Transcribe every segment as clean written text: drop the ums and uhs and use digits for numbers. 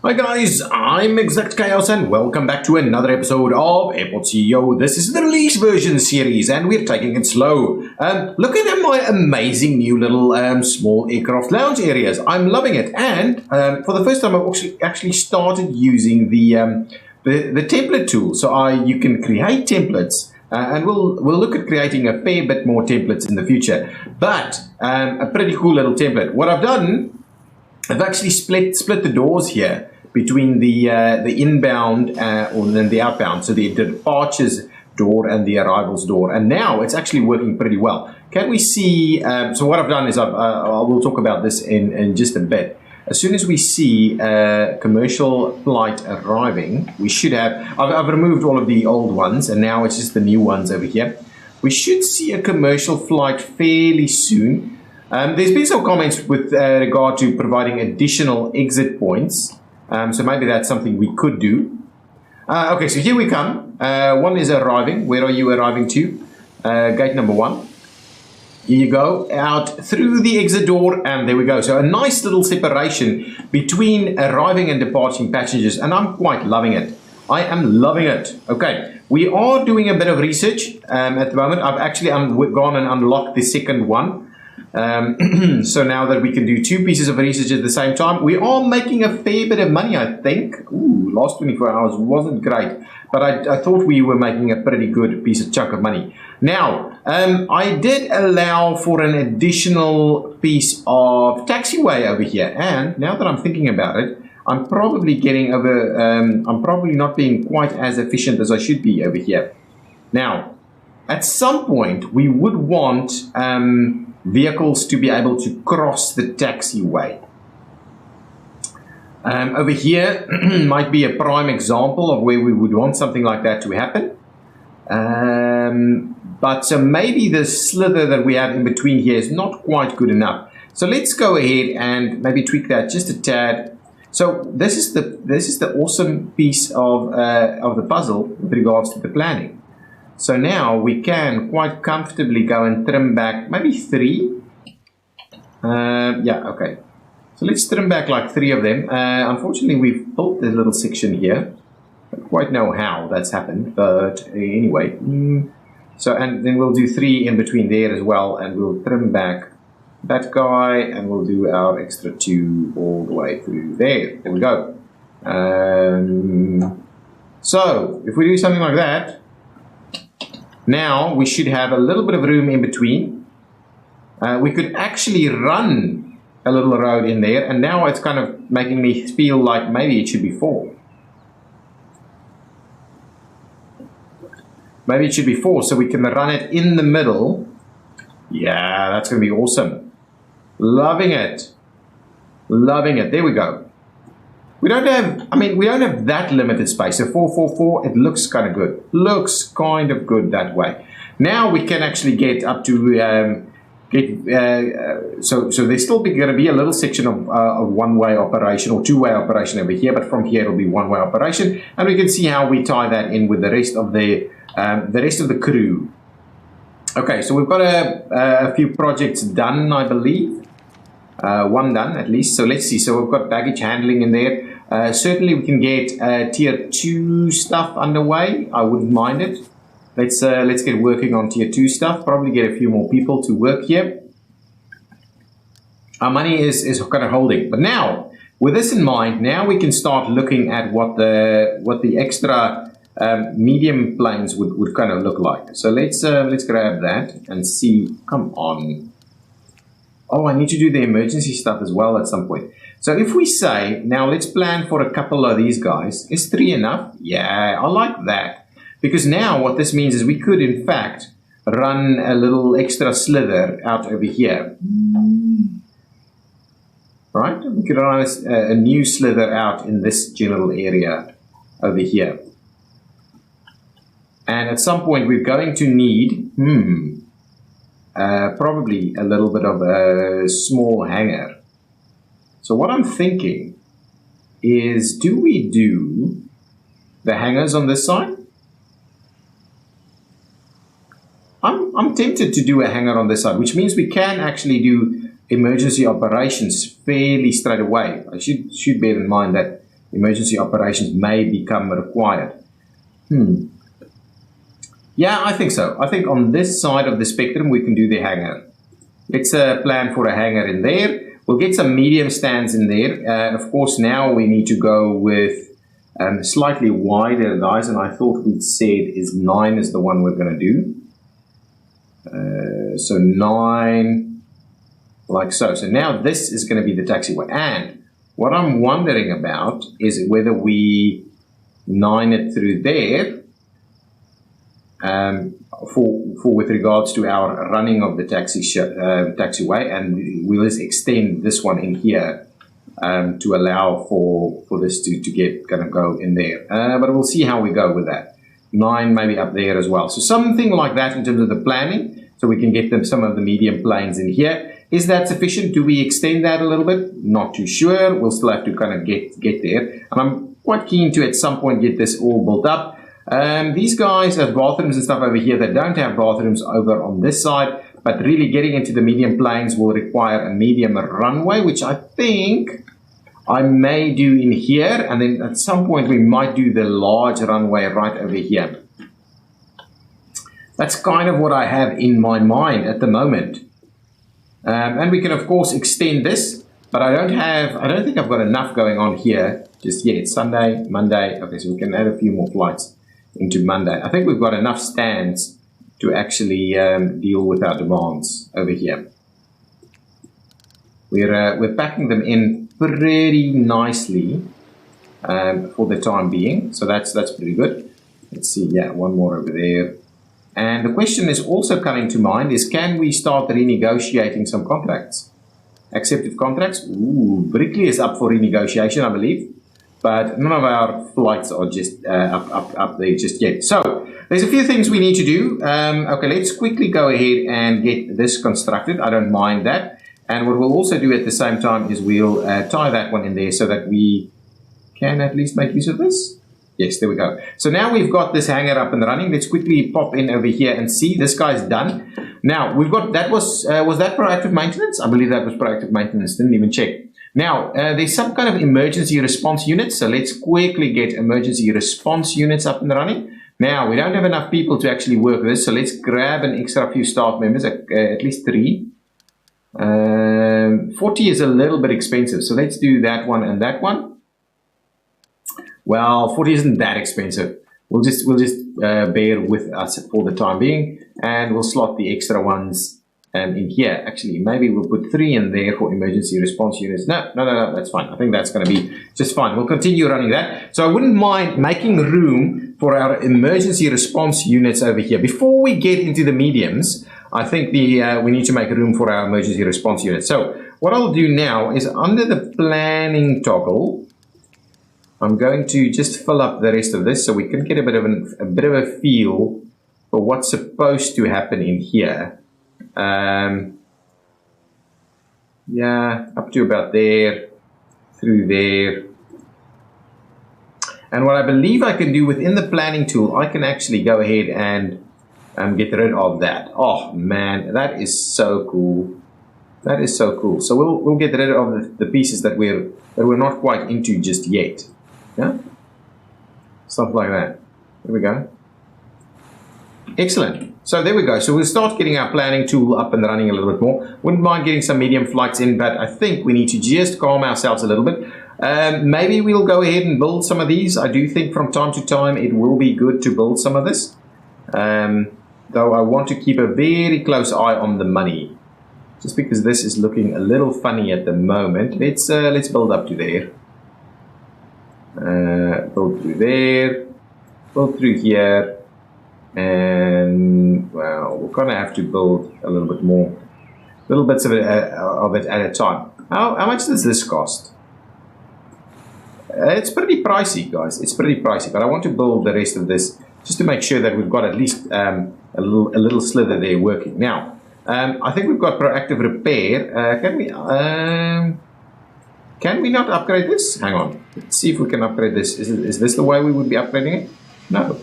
Hi guys, I'm ExactChaos and welcome back to another episode of Airport CEO. This is the release version series and we're taking it slow. Looking at my amazing new little small aircraft lounge areas. I'm loving it, and for the first time I've actually started using the template tool. So you can create templates. And we'll look at creating a fair bit more templates in the future. But a pretty cool little template. What I've done, I've actually split the doors here between the inbound or then the outbound, so the departures door and the arrivals door, and now it's actually working pretty well. Can we see? So what I've done is we'll talk about this in just a bit. As soon as we see a commercial flight arriving, we should have. I've removed all of the old ones, and now it's just the new ones over here. We should see a commercial flight fairly soon. There's been some comments with regard to providing additional exit points. So maybe that's something we could do. Okay, so here we come. One is arriving. Where are you arriving to? Gate number 1. Here you go, out through the exit door, and there we go. So a nice little separation between arriving and departing passengers, and I'm quite loving it. I am loving it. Okay, we are doing a bit of research at the moment. I've actually gone and unlocked the second one. So now that we can do 2 pieces of research at the same time, we are making a fair bit of money, I think. Ooh, last 24 hours wasn't great, but I thought we were making a pretty good chunk of money. Now, I did allow for an additional piece of taxiway over here, and now that I'm thinking about it, I'm probably I'm probably not being quite as efficient as I should be over here. Now, at some point, we would want vehicles to be able to cross the taxiway. Over here might be a prime example of where we would want something like that to happen. But so maybe the slither that we have in between here is not quite good enough. So let's go ahead and maybe tweak that just a tad. So this is the awesome piece of the puzzle with regards to the planning. So now we can quite comfortably go and trim back maybe 3. Yeah, okay. So let's trim back like 3 of them. Unfortunately, we've built this little section here. I don't quite know how that's happened, but anyway. So, and then we'll do 3 in between there as well, and we'll trim back that guy, and we'll do our extra 2 all the way through there. There we go. So, if we do something like that, now we should have a little bit of room in between. We could actually run a little road in there, and now it's kind of making me feel like maybe it should be 4. Maybe it should be 4, so we can run it in the middle. Yeah, that's going to be awesome. Loving it. Loving it. There we go. We don't have that limited space. So 4, 4, 4, it looks kind of good. Looks kind of good that way. Now we can actually get up to, so there's still going to be a little section of one-way operation or two-way operation over here, but from here it'll be one-way operation. And we can see how we tie that in with the rest of the crew. Okay, so we've got a few projects done, I believe. One done at least. So let's see. So we've got baggage handling in there. Certainly we can get tier 2 stuff underway. I wouldn't mind it. Let's get working on tier 2 stuff. Probably get a few more people to work here. Our money is kind of holding. But now, with this in mind, now we can start looking at what the extra medium planes would kind of look like. So let's grab that and see. Come on. Oh, I need to do the emergency stuff as well at some point. So if we say, now let's plan for a couple of these guys. Is 3 enough? Yeah, I like that. Because now what this means is we could, in fact, run a little extra slither out over here. Right? We could run a new slither out in this general area over here. And at some point we're going to need... probably a little bit of a small hangar. So what I'm thinking is, do we do the hangars on this side? I'm tempted to do a hangar on this side, which means we can actually do emergency operations fairly straight away. I should bear in mind that emergency operations may become required. Yeah, I think so. I think on this side of the spectrum, we can do the hangar. Let's plan for a hangar in there. We'll get some medium stands in there. Of course, now we need to go with slightly wider guys, and I thought we'd said is 9 is the one we're going to do. So 9, like so. So now this is going to be the taxiway. And what I'm wondering about is whether we 9 it through there for with regards to our running of the taxiway, and we'll just extend this one in here to allow for this to get kind of go in there. But we'll see how we go with that. 9 maybe up there as well. So something like that in terms of the planning. So we can get them some of the medium planes in here. Is that sufficient? Do we extend that a little bit? Not too sure. We'll still have to kind of get there. And I'm quite keen to at some point get this all built up. These guys have bathrooms and stuff over here that don't have bathrooms over on this side. But really getting into the medium planes will require a medium runway, which I think I may do in here. And then at some point we might do the large runway right over here. That's kind of what I have in my mind at the moment. And we can of course extend this, but I don't think I've got enough going on here just yet. Sunday, Monday. Okay, so we can add a few more flights into Monday. I think we've got enough stands to actually deal with our demands over here. We're packing them in pretty nicely for the time being. So that's pretty good. Let's see, yeah, one more over there. And the question is also coming to mind is, can we start renegotiating some contracts? Accepted contracts? Ooh, Brickley is up for renegotiation, I believe. But none of our flights are just up there just yet. So there's a few things we need to do. Okay, let's quickly go ahead and get this constructed. I don't mind that. And what we'll also do at the same time is we'll tie that one in there so that we can at least make use of this. Yes, there we go. So now we've got this hangar up and running. Let's quickly pop in over here and see. This guy's done. Now, we've got, that was that proactive maintenance? I believe that was proactive maintenance. Didn't even check. Now, there's some kind of emergency response units. So let's quickly get emergency response units up and running. Now, we don't have enough people to actually work this. So let's grab an extra few staff members, at least 3. 40 is a little bit expensive. So let's do that one and that one. Well, 40 isn't that expensive. We'll just bear with us for the time being, and we'll slot the extra ones in here. Actually, maybe we'll put 3 in there for emergency response units. No, that's fine. I think that's going to be just fine. We'll continue running that. So I wouldn't mind making room for our emergency response units over here. Before we get into the mediums, I think we need to make room for our emergency response units. So what I'll do now is under the planning toggle, I'm going to just fill up the rest of this so we can get a bit of a feel for what's supposed to happen in here. Yeah, up to about there, through there. And what I believe I can do within the planning tool, I can actually go ahead and get rid of that. Oh man, that is so cool. That is so cool. So we'll get rid of the pieces that we're not quite into just yet. Yeah, stuff like that. There we go. Excellent. So there we go. So we'll start getting our planning tool up and running a little bit more. Wouldn't mind getting some medium flights in, but I think we need to just calm ourselves a little bit. Maybe we'll go ahead and build some of these. I do think from time to time it will be good to build some of this. Though I want to keep a very close eye on the money. Just because this is looking a little funny at the moment. Let's build up to there. Build through there, build through here, and well, we're gonna have to build a little bit more, little bits of it at a time. How much does this cost? It's pretty pricey, guys. It's pretty pricey, but I want to build the rest of this just to make sure that we've got at least a little slither there working. Now, I think we've got proactive repair. Can we not upgrade this? Hang on. Let's see if we can upgrade this. Is this the way we would be upgrading it? No.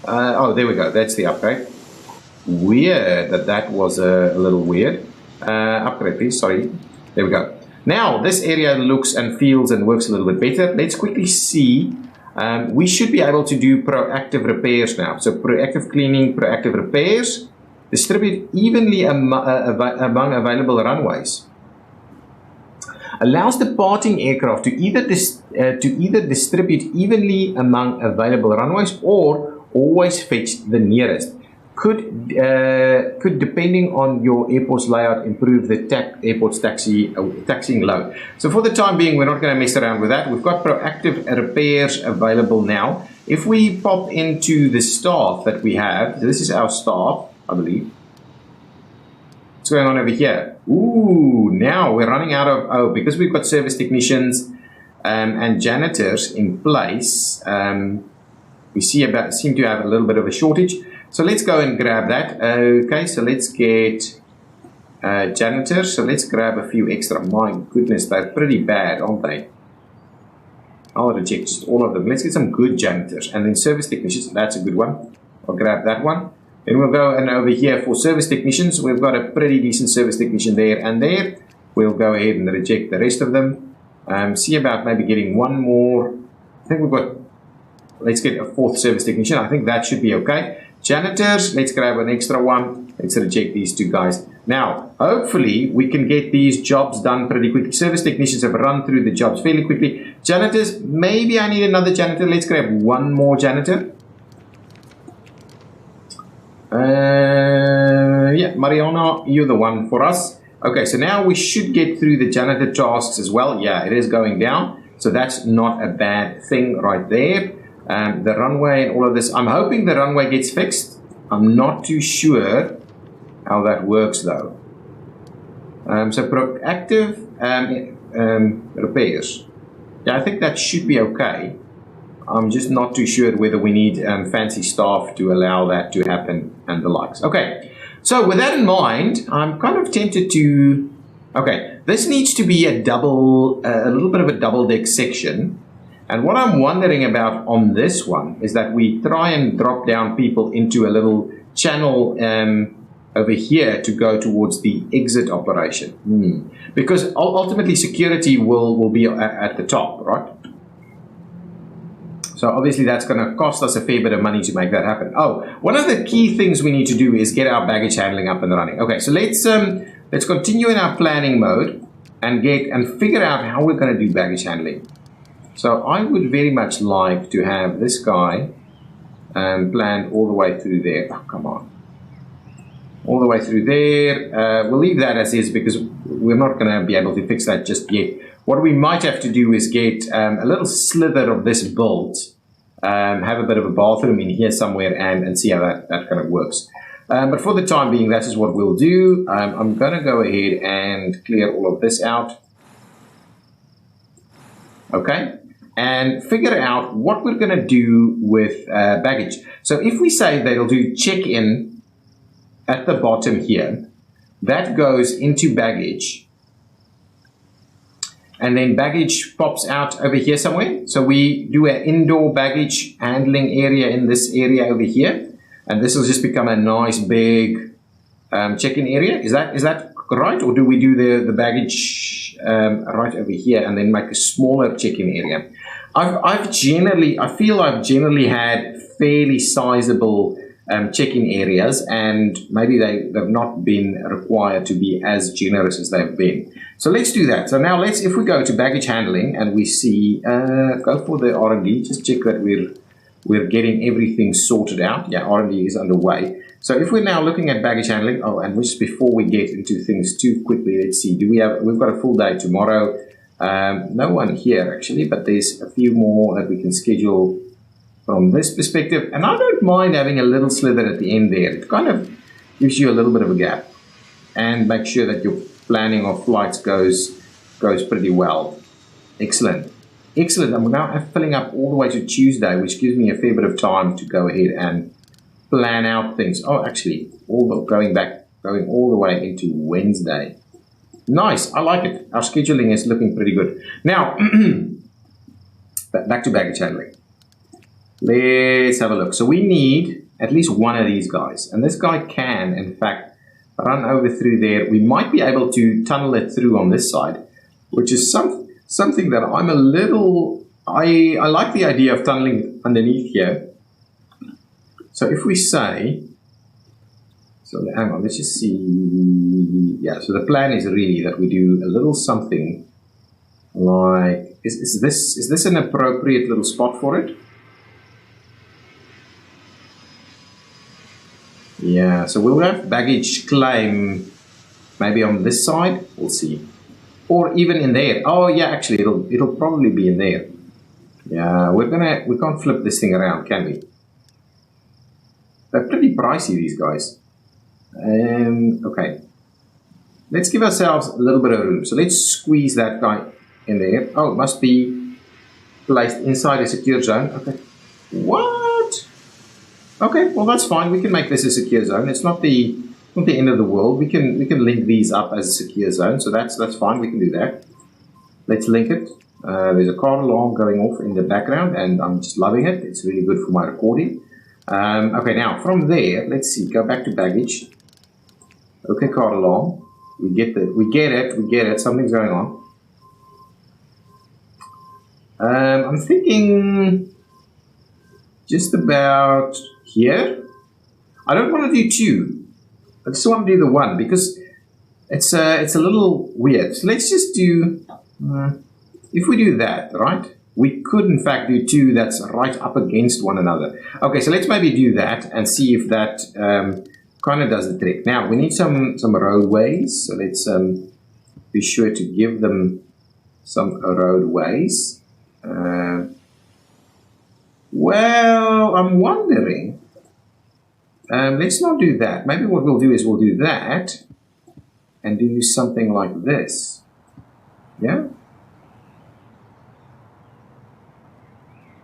Oh, there we go. That's the upgrade. Weird that was a little weird. Upgrade, please. Sorry. There we go. Now, this area looks and feels and works a little bit better. Let's quickly see. We should be able to do proactive repairs now. So proactive cleaning, proactive repairs. Distribute evenly among available runways. Allows departing aircraft to either distribute evenly among available runways or always fetch the nearest. Could depending on your airport's layout, improve the airport's taxiing load. So for the time being, we're not going to mess around with that. We've got proactive repairs available now. If we pop into the staff that we have, this is our staff, I believe. What's going on over here? Ooh, now we're running out of, because we've got service technicians and janitors in place. We seem to have a little bit of a shortage. So let's go and grab that. Okay, so let's get janitors. So let's grab a few extra. My goodness, they're pretty bad, aren't they? I'll reject just all of them. Let's get some good janitors. And then service technicians, that's a good one. I'll grab that one. Then we'll go and over here for service technicians. We've got a pretty decent service technician there and there. We'll go ahead and reject the rest of them. See about maybe getting one more. I think we've got, let's get a fourth service technician. I think that should be okay. Janitors, let's grab an extra one. Let's reject these two guys. Now, hopefully, we can get these jobs done pretty quickly. Service technicians have run through the jobs fairly quickly. Janitors, maybe I need another janitor. Let's grab one more janitor. Yeah, Mariana, you're the one for us. Okay, so now we should get through the janitor tasks as well. Yeah, it is going down. So that's not a bad thing right there. The runway and all of this. I'm hoping the runway gets fixed. I'm not too sure how that works though. So proactive repairs. Yeah, I think that should be okay. I'm just not too sure whether we need fancy staff to allow that to happen and the likes. Okay, so with that in mind, I'm kind of tempted to... Okay, this needs to be a little bit of a double deck section. And what I'm wondering about on this one is that we try and drop down people into a little channel over here to go towards the exit operation. Because ultimately security will be at the top, right? So obviously that's going to cost us a fair bit of money to make that happen. Oh, one of the key things we need to do is get our baggage handling up and running. Okay, so let's continue in our planning mode and figure out how we're going to do baggage handling. So I would very much like to have this guy planned all the way through there. Oh, come on. All the way through there. We'll leave that as is because we're not going to be able to fix that just yet. What we might have to do is get a little slither of this built, have a bit of a bathroom in here somewhere and see how that kind of works. But for the time being, that is what we'll do. I'm going to go ahead and clear all of this out. Okay. And figure out what we're going to do with baggage. So if we say that it'll do check-in at the bottom here, that goes into baggage. And then baggage pops out over here somewhere. So we do an indoor baggage handling area in this area over here. And this will just become a nice big check-in area. Is that right? Or do we do the baggage right over here and then make a smaller check-in area? I feel I've generally had fairly sizable check-in areas, and maybe they've not been required to be as generous as they've been. So let's do that. So now if we go to baggage handling and we see, go for the R&D, just check that we're getting everything sorted out. Yeah, R&D is underway. So if we're now looking at baggage handling, and just before we get into things too quickly, let's see, we've got a full day tomorrow. No one here actually, but there's a few more that we can schedule from this perspective. And I don't mind having a little slither at the end there. It kind of gives you a little bit of a gap and make sure that your planning of flights goes pretty well. Excellent. Excellent. I'm now filling up all the way to Tuesday, which gives me a fair bit of time to go ahead and plan out things. Oh, actually, going all the way into Wednesday. Nice, I like it. Our scheduling is looking pretty good. Now, back to baggage handling. Let's have a look. So we need at least one of these guys. And this guy can, in fact, run over through there. We might be able to tunnel it through on this side. which is something that I'm a little. I like the idea of tunneling underneath here. So if we say, so hang on, let's just see. Yeah, so the plan is really that we do a little something like, is this an appropriate little spot for it? Yeah, so we'll have baggage claim maybe on this side. We'll see, or even in there. Oh yeah, actually, it'll probably be in there. Yeah, we can't flip this thing around, can we? They're pretty pricey, these guys. Okay, let's give ourselves a little bit of room. So let's squeeze that guy in there. Oh, it must be placed inside a secure zone. Okay, what? Okay, well that's fine. We can make this a secure zone. It's not the end of the world. We can link these up as a secure zone. So that's fine. We can do that. Let's link it. There's a car alarm going off in the background, and I'm just loving it. It's really good for my recording. Okay, now from there, let's see. Go back to baggage. Okay, car alarm. We get it. Something's going on. I'm thinking just about here. I don't want to do 2. I just want to do the 1 because it's a little weird. So let's just do. If we do that, right? We could in fact do 2 that's right up against one another. Okay, so let's maybe do that and see if that kind of does the trick. Now we need some roadways. So let's be sure to give them some roadways. Well, I'm wondering. Let's not do that. Maybe what we'll do is we'll do that and do something like this. Yeah?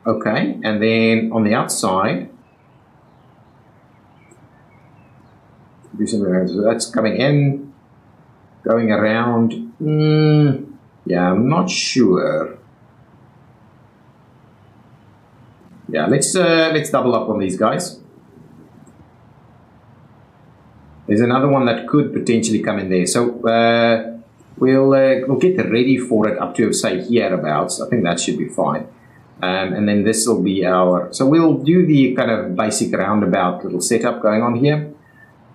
Okay, and then on the outside, do something like that. So that's coming in, going around. Yeah, I'm not sure. Yeah, let's double up on these guys. There's another one that could potentially come in there. So we'll get ready for it up to say hereabouts. I think that should be fine. And then this will be our. So we'll do the kind of basic roundabout little setup going on here.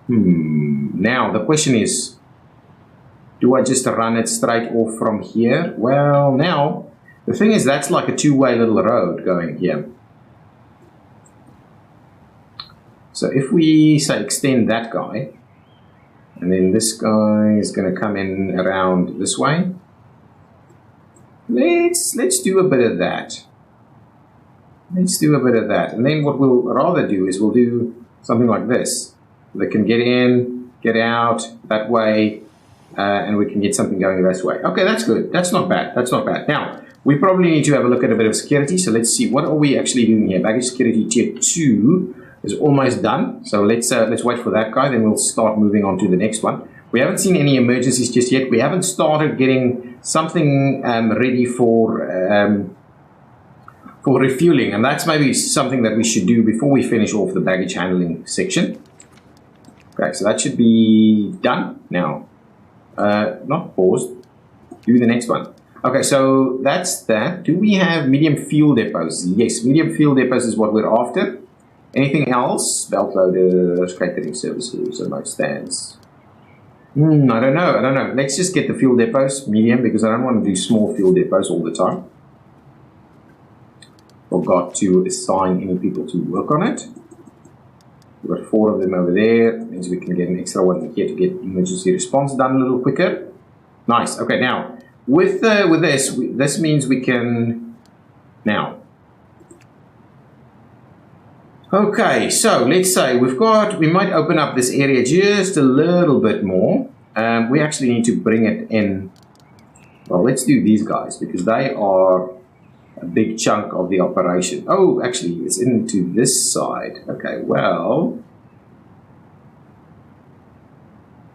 Now the question is, do I just run it straight off from here? Well, now the thing is that's like a 2-way little road going here. So if we say extend that guy, and then this guy is going to come in around this way. Let's do a bit of that. Let's do a bit of that. And then what we'll rather do is we'll do something like this. They can get in, get out that way, and we can get something going this way. Okay, that's good. That's not bad. That's not bad. Now, we probably need to have a look at a bit of security. So let's see, what are we actually doing here? Baggage security tier 2 is almost done. So let's wait for that guy. Then we'll start moving on to the next one. We haven't seen any emergencies just yet. We haven't started getting something ready for refueling, and that's maybe something that we should do before we finish off the baggage handling section. Okay, so that should be done now. Not paused. Do the next one. Okay, so that's that. Do we have medium fuel depots? Yes, medium fuel depots is what we're after. Anything else? Belt loaders, catering services, remote stands. I don't know. Let's just get the fuel depots medium because I don't want to do small fuel depots all the time. Forgot to assign any people to work on it. We've got 4 of them over there. That means we can get an extra one here to get emergency response done a little quicker. Nice. Okay, now with this, this means we can now. Okay, so let's say we might open up this area just a little bit more. We actually need to bring it in. Well, let's do these guys because they are a big chunk of the operation. Oh, actually, it's into this side. Okay, well,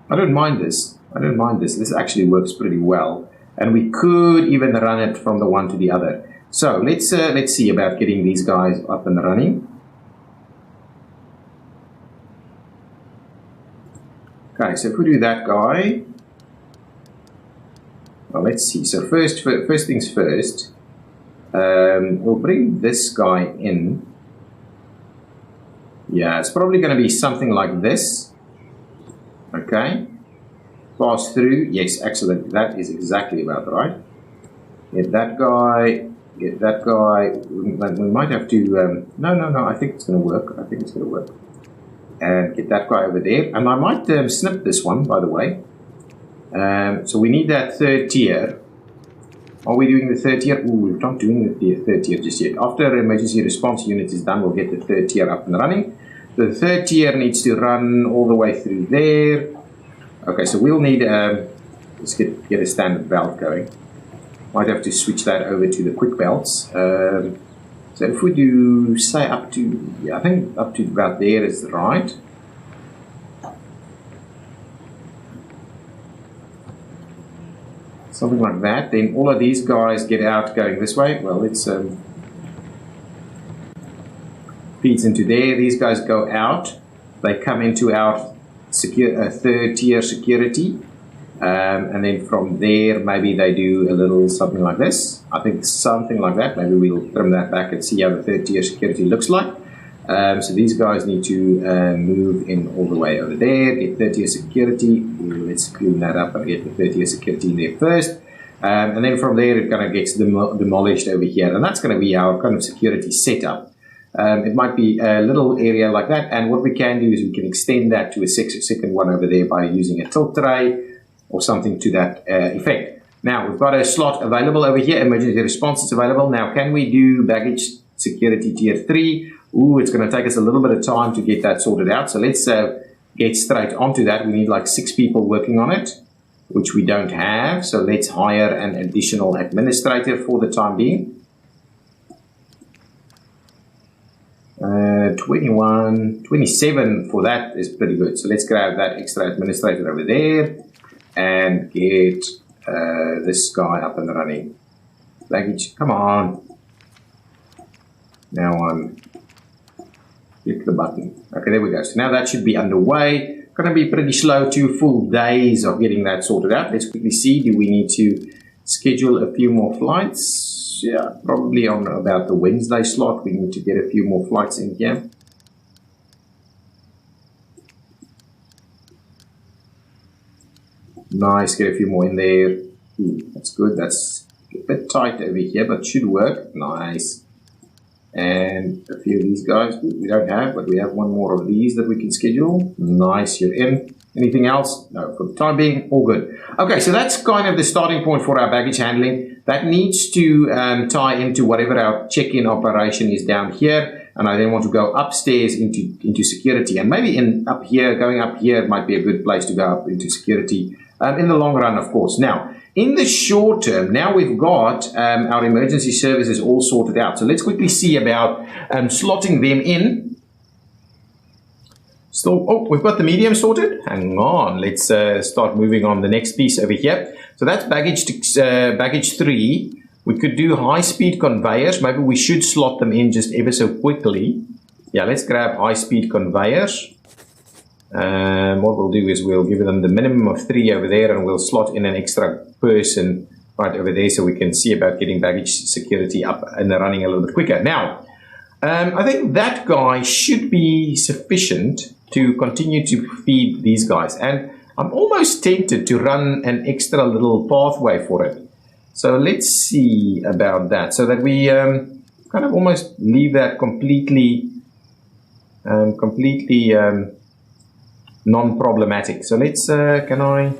I don't mind this. This actually works pretty well, and we could even run it from the one to the other. So let's see about getting these guys up and running. Okay, so if we do that guy, Well, let's see. So first things first, we'll bring this guy in. Yeah, it's probably going to be something like this. Okay. Pass through. Yes, excellent. That is exactly about right. Get that guy. Get that guy. We might have to... no. I think it's going to work. And get that guy over there. And I might snip this one, by the way. So we need that third tier. Are we doing the third tier? Ooh, we're not doing the third tier just yet. After emergency response unit is done, we'll get the third tier up and running. The third tier needs to run all the way through there. Okay, so we'll need, let's get a standard belt going. Might have to switch that over to the quick belts. So if we do, say up to, yeah, I think up to about there is right. Something like that. Then all of these guys get out going this way. Well, it's feeds into there. These guys go out. They come into our third tier security. And then from there, maybe they do a little something like this. I think something like that. Maybe we'll trim that back and see how the third tier security looks like. So these guys need to move in all the way over there, get third tier security. Let's clean that up and get the third tier security in there first. And then from there, it kind of gets demolished over here. And that's going to be our kind of security setup. It might be a little area like that. And what we can do is we can extend that to a second one over there by using a tilt tray or something to that effect. Now, we've got a slot available over here. Emergency response is available. Now, can we do baggage security tier 3? Ooh, it's going to take us a little bit of time to get that sorted out. So let's get straight onto that. We need like 6 people working on it, which we don't have. So let's hire an additional administrator for the time being. 21, 27 for that is pretty good. So let's grab that extra administrator over there and get this guy up and running. Baggage, come on. Now on. Click the button. Okay, there we go. So now that should be underway. Going to be pretty slow, 2 full days of getting that sorted out. Let's quickly see. Do we need to schedule a few more flights? Yeah, probably on about the Wednesday slot. We need to get a few more flights in here. Nice, get a few more in there. Ooh, that's good. That's a bit tight over here, but should work. Nice. And a few of these guys we don't have, but we have one more of these that we can schedule. Nice, you're in. Anything else? No, for the time being, all good. Okay, so that's kind of the starting point for our baggage handling. That needs to tie into whatever our check-in operation is down here. And I then want to go upstairs into security. And maybe up here, going up here might be a good place to go up into security in the long run, of course. Now, in the short term, now we've got our emergency services all sorted out. So let's quickly see about slotting them in. Oh, we've got the medium sorted. Hang on, let's start moving on the next piece over here. So that's baggage 3. We could do high-speed conveyors. Maybe we should slot them in just ever so quickly. Yeah, let's grab high-speed conveyors. What we'll do is we'll give them the minimum of 3 over there, and we'll slot in an extra person right over there so we can see about getting baggage security up and running a little bit quicker. Now, I think that guy should be sufficient to continue to feed these guys. And I'm almost tempted to run an extra little pathway for it. So let's see about that, so that we kind of almost leave that completely non-problematic. So let's, can I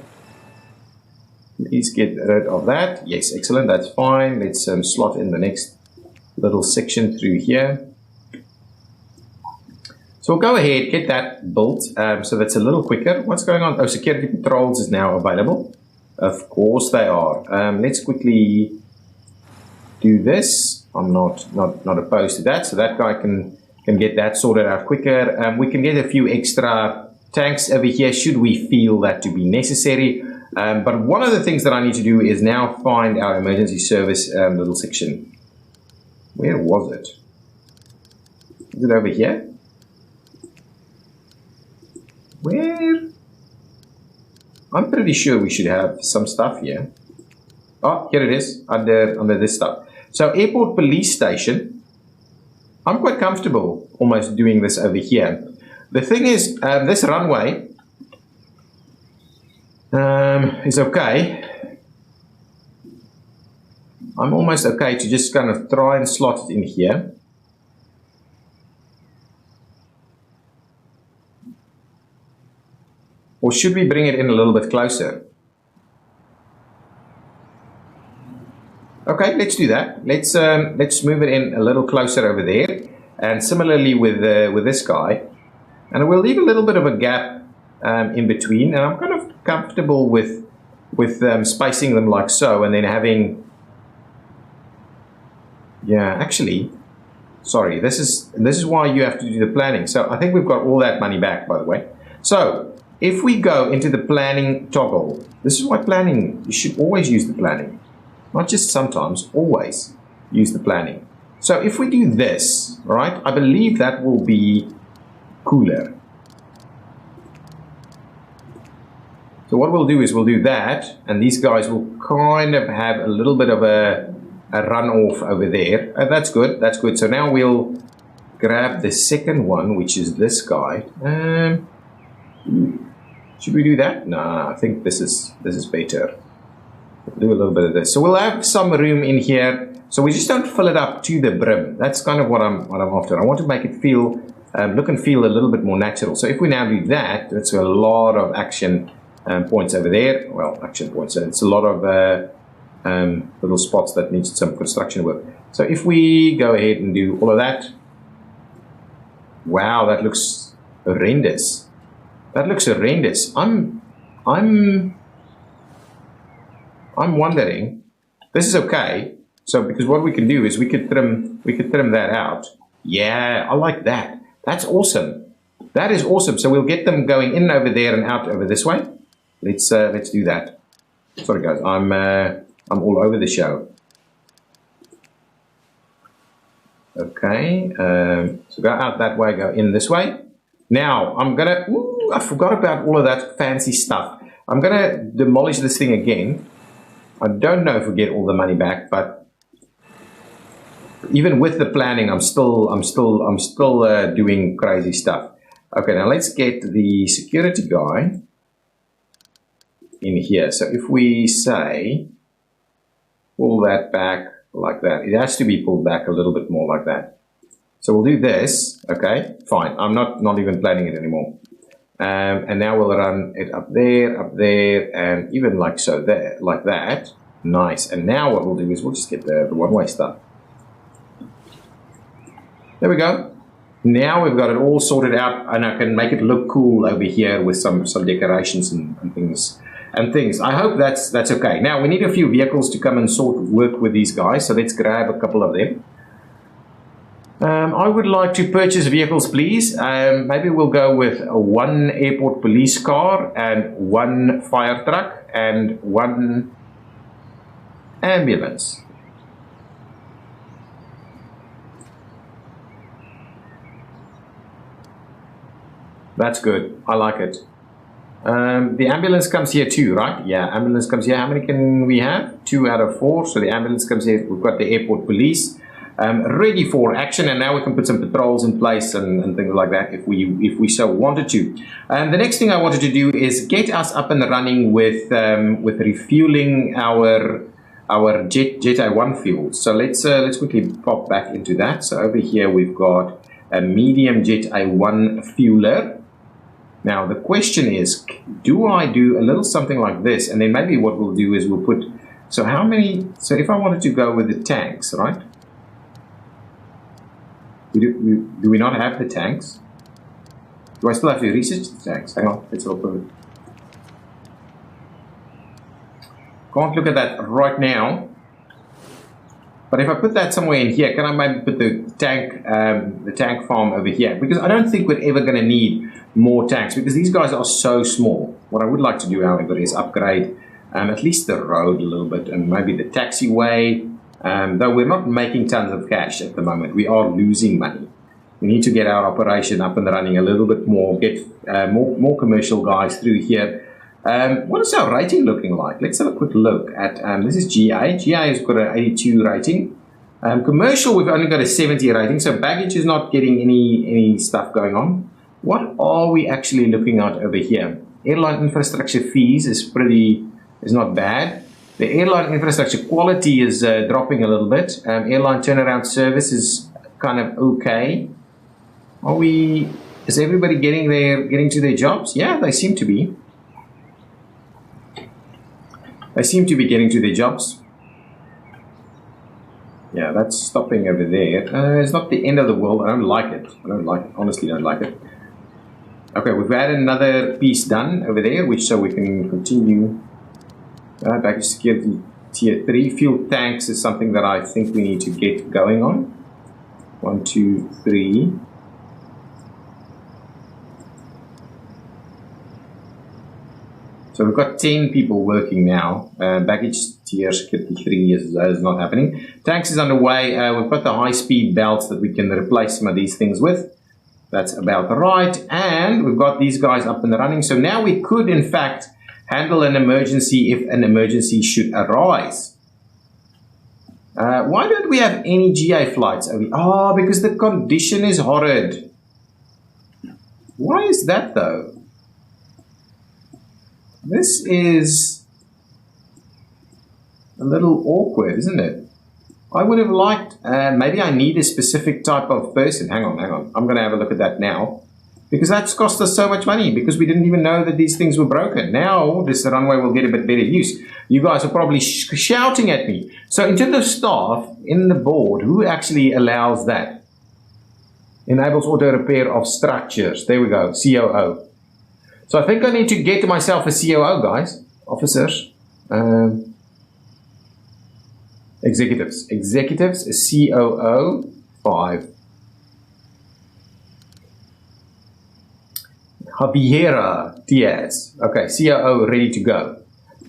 please get rid of that? Yes, excellent, that's fine. Let's slot in the next little section through here. So we'll go ahead, get that built, so that's a little quicker. What's going on? Oh, security patrols is now available. Of course they are. Let's quickly do this. I'm not opposed to that. So that guy can get that sorted out quicker. We can get a few extra tanks over here should we feel that to be necessary. But one of the things that I need to do is now find our emergency service little section. Where was it? Is it over here? Where? I'm pretty sure we should have some stuff here. Oh, here it is, under this stuff. So airport police station, I'm quite comfortable almost doing this over here. The thing is, this runway is okay. I'm almost okay to just kind of try and slot it in here. Or should we bring it in a little bit closer? Okay, let's do that. Let's move it in a little closer over there, and similarly with this guy, and we'll leave a little bit of a gap in between. And I'm kind of comfortable with spacing them like so, and then having. Yeah, actually, sorry. This is why you have to do the planning. So I think we've got all that money back, by the way. So if we go into the planning toggle, this is why planning. You should always use the planning. Not just sometimes, always use the planning. So if we do this, right, I believe that will be cooler. So what we'll do is we'll do that, and these guys will kind of have a little bit of a run off over there. That's good, that's good. So now we'll grab the second one, which is this guy. Should we do that? No, I think this is better. Do a little bit of this. So we'll have some room in here, so we just don't fill it up to the brim. That's kind of what I'm after. I want to make it feel, look and feel a little bit more natural. So if we now do that, that's a lot of action points over there. Well, action points. So it's a lot of little spots that need some construction work. So if we go ahead and do all of that, wow, that looks horrendous. That looks horrendous. I'm wondering, this is okay. So because what we can do is we could trim that out. Yeah, I like that. That's awesome. That is awesome. So we'll get them going in over there and out over this way. Let's do that. Sorry guys, I'm all over the show. Okay, so go out that way, go in this way. Now I'm gonna. Ooh, I forgot about all of that fancy stuff. I'm gonna demolish this thing again. I don't know if we get all the money back, but even with the planning, I'm still doing crazy stuff. Okay, now let's get the security guy in here. So if we say pull that back like that, it has to be pulled back a little bit more like that. So we'll do this. Okay, fine. I'm not even planning it anymore. And now we'll run it up there, and even like so there, like that. Nice. And now what we'll do is we'll just get the one-way stuff. There we go. Now we've got it all sorted out, and I can make it look cool over here with some decorations and things. I hope that's okay. Now we need a few vehicles to come and work with these guys. So let's grab a couple of them. I would like to purchase vehicles, please. Maybe we'll go with one airport police car and one fire truck and one ambulance. That's good. I like it. The ambulance comes here too, right? Yeah, ambulance comes here. How many can we have? 2 out of 4. So the ambulance comes here. We've got the airport police. Ready for action, and now we can put some patrols in place and things like that if we so wanted to. The next thing I wanted to do is get us up and running with refueling our Jet A1 fuel. So let's quickly pop back into that. So over here we've got a medium Jet A1 fueler. Now the question is, do I do a little something like this, and then maybe what we'll do is we'll put. So how many? So if I wanted to go with the tanks, right? Do we not have the tanks? Do I still have to research the tanks? Hang on, let's open it. Can't look at that right now. But if I put that somewhere in here, can I maybe put the tank farm over here? Because I don't think we're ever going to need more tanks, because these guys are so small. What I would like to do, however, is upgrade at least the road a little bit, and maybe the taxiway. Though we're not making tons of cash at the moment, we are losing money. We need to get our operation up and running a little bit more, get more commercial guys through here. What is our rating looking like? Let's have a quick look at, this is GA. GA has got an 82 rating. Commercial, we've only got a 70 rating, so baggage is not getting any stuff going on. What are we actually looking at over here? Airline infrastructure fees is not bad. The airline infrastructure quality is dropping a little bit. Airline turnaround service is kind of okay. Is everybody getting to their jobs? Yeah, they seem to be. They seem to be getting to their jobs. Yeah, that's stopping over there. It's not the end of the world. I don't like it. Honestly don't like it. Okay, we've had another piece done over there, so we can continue. Baggage security tier 3. Fuel tanks is something that I think we need to get going on. 1, 2, 3. So we've got 10 people working now. Baggage tier security 3 is not happening. Tanks is underway. We've got the high-speed belts that we can replace some of these things with. That's about right. And we've got these guys up and running. So now we could, in fact, handle an emergency if an emergency should arise. Why don't we have any GA flights? Because the condition is horrid. Why is that, though? This is a little awkward, isn't it? I would have liked, maybe I need a specific type of person. Hang on. I'm going to have a look at that now. Because that's cost us so much money, because we didn't even know that these things were broken. Now, this runway will get a bit better use. You guys are probably shouting at me. So in terms of staff, in the board, who actually allows that? Enables auto repair of structures. There we go, COO. So I think I need to get myself a COO, guys. Officers. Executives. Executives, COO 5. Javiera Diaz. Okay, COO ready to go.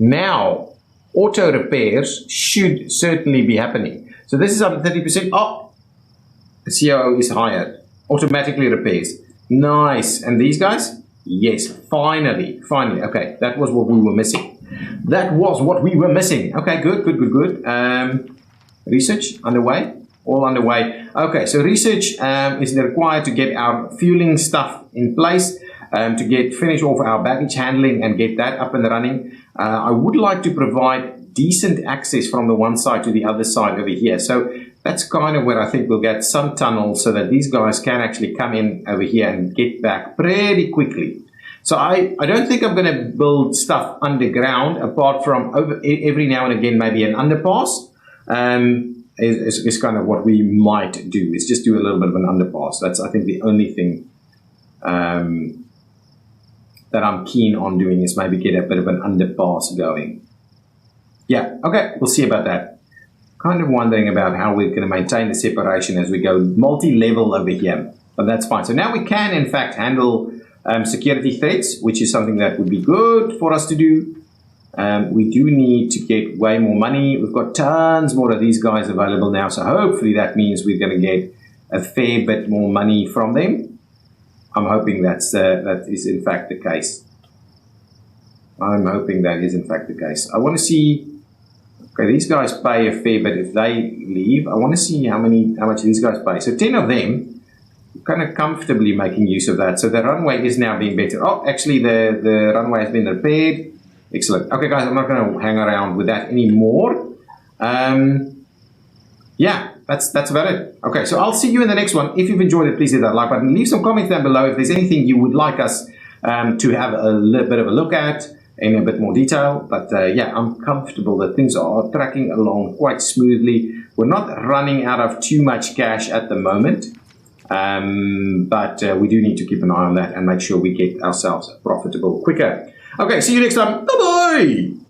Now, auto repairs should certainly be happening. So this is up 30%. Oh, the COO is hired. Automatically repairs. Nice. And these guys? Yes, finally. Okay, that was what we were missing. Okay, good. Research underway. All underway. Okay, so research is required to get our fueling stuff in place. To finish off our baggage handling and get that up and running. I would like to provide decent access from the one side to the other side over here. So that's kind of where I think we'll get some tunnels so that these guys can actually come in over here and get back pretty quickly. So I don't think I'm going to build stuff underground apart from every now and again maybe an underpass. Is kind of what we might do. Is just do a little bit of an underpass. That's, I think, the only thing that I'm keen on doing is maybe get a bit of an underpass going. Yeah, okay, we'll see about that. Kind of wondering about how we're going to maintain the separation as we go multi-level over here, but that's fine. So now we can, in fact, handle security threats, which is something that would be good for us to do. We do need to get way more money. We've got tons more of these guys available now, so hopefully that means we're going to get a fair bit more money from them. I'm hoping that is in fact the case. I want to see. Okay, these guys pay a fair bit if they leave. I want to see how much these guys pay. So 10 of them, kind of comfortably making use of that. So the runway is now being better. Oh, actually the runway has been repaired. Excellent. Okay, guys, I'm not going to hang around with that anymore. Yeah, that's about it. Okay, so I'll see you in the next one. If you've enjoyed it, please hit that like button. Leave some comments down below if there's anything you would like us to have a little bit of a look at in a bit more detail. But yeah, I'm comfortable that things are tracking along quite smoothly. We're not running out of too much cash at the moment. But we do need to keep an eye on that and make sure we get ourselves profitable quicker. Okay, see you next time. Bye-bye.